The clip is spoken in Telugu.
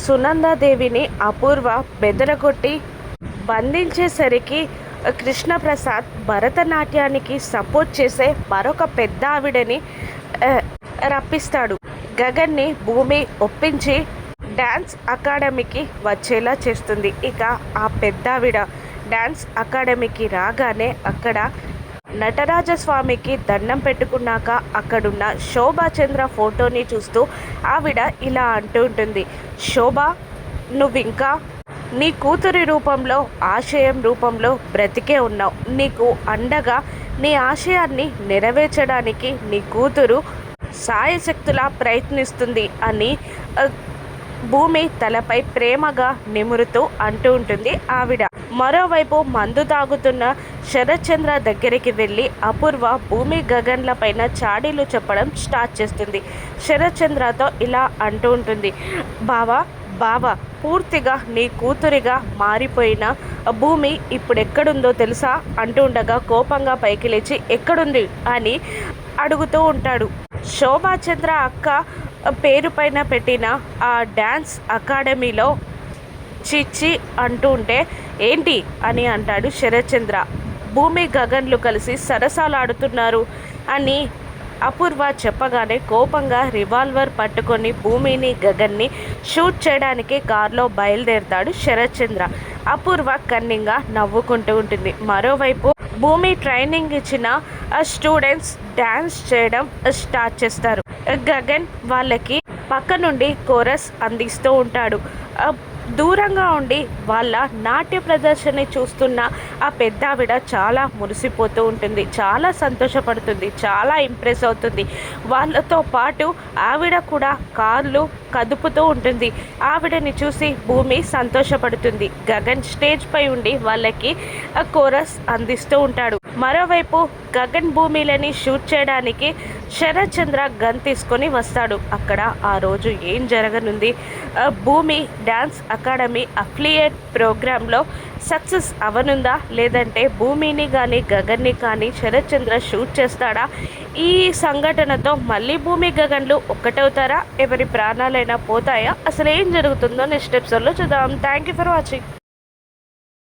సునందాదేవిని అపూర్వ బెదరగొట్టి బంధించేసరికి కృష్ణప్రసాద్ భరతనాట్యానికి సపోర్ట్ చేసే మరొక పెద్ద ఆవిడని రప్పిస్తాడు. గగన్ని భూమి ఒప్పించి డ్యాన్స్ అకాడమీకి వచ్చేలా చేస్తుంది. ఇక ఆ పెద్దావిడ డ్యాన్స్ అకాడమీకి రాగానే అక్కడ నటరాజస్వామికి దండం పెట్టుకున్నాక అక్కడున్న శోభాచంద్ర ఫోటోని చూస్తూ ఆవిడ ఇలా అంటూ ఉంటుంది, శోభ, నువ్వింకా నీ కూతురి రూపంలో, ఆశయం రూపంలో బ్రతికే ఉన్నావు. నీకు అండగా నీ ఆశయాన్ని నెరవేర్చడానికి నీ కూతురు సాయశక్తులా ప్రయత్నిస్తుంది అని భూమి తలపై ప్రేమగా నిమురుతూ అంటూ ఉంటుంది ఆవిడ. మరోవైపు మందు తాగుతున్న శరత్చంద్ర దగ్గరికి వెళ్ళి అపూర్వ భూమి గగన్ల పైన చాడీలు చెప్పడం స్టార్ట్ చేస్తుంది. శరత్చంద్రతో ఇలా అంటూ ఉంటుంది, బావా పూర్తిగా నీ కూతురిగా మారిపోయిన భూమి ఇప్పుడెక్కడుందో తెలుసా అంటూ ఉండగా కోపంగా పైకి లేచి ఎక్కడుంది అని అడుగుతూ ఉంటాడు. శోభాచంద్ర అక్క పేరు పైన పెట్టిన ఆ డ్యాన్స్ అకాడమీలో చిచ్చి అంటూ ఉంటే ఏంటి అని అంటాడు శరత్చంద్ర. భూమి గగన్లు కలిసి సరసాలాడుతున్నారు అని అపూర్వ చెప్పగానే కోపంగా రివాల్వర్ పట్టుకొని భూమిని గగన్ని షూట్ చేయడానికి కారులో బయలుదేరుతాడు శరత్చంద్ర. అపూర్వ కన్నింగా నవ్వుకుంటూ ఉంటుంది. మరోవైపు భూమి ట్రైనింగ్ ఇచ్చిన స్టూడెంట్స్ డ్యాన్స్ చేయడం స్టార్ట్ చేస్తారు. గగన్ వాళ్ళకి పక్క నుండి కోరస్ అందిస్తూ ఉంటాడు. దూరంగా ఉండి వాళ్ళ నాట్య ప్రదర్శన చూస్తున్న ఆ పెద్దావిడ చాలా మురిసిపోతూ ఉంటుంది, చాలా సంతోషపడుతుంది, చాలా ఇంప్రెస్ అవుతుంది. వాళ్ళతో పాటు ఆవిడ కూడా కార్లు కదుపుతూ ఉంటుంది. ఆవిడని చూసి భూమి సంతోషపడుతుంది. గగన్ స్టేజ్ పై ఉండి వాళ్ళకి కోరస్ అందిస్తూ ఉంటాడు. మరోవైపు గగన్ భూమిలని షూట్ చేయడానికి శరత్చంద్ర గన్ తీసుకొని వస్తాడు. అక్కడ ఆ రోజు ఏం జరగనుంది, భూమి డ్యాన్స్ అకాడమీ అఫిలియేట్ ప్రోగ్రాంలో సక్సెస్ అవనుందా, లేదంటే భూమిని కానీ గగన్ని కానీ శరత్చంద్ర షూట్ చేస్తాడా, ఈ సంఘటనతో మళ్ళీ భూమి గగన్లు ఒక్కటవుతారా, ఎవరి ప్రాణాలైనా పోతాయా, అసలు ఏం జరుగుతుందో నెక్స్ట్ ఎపిసోడ్లో చూద్దాం. Thank you for watching.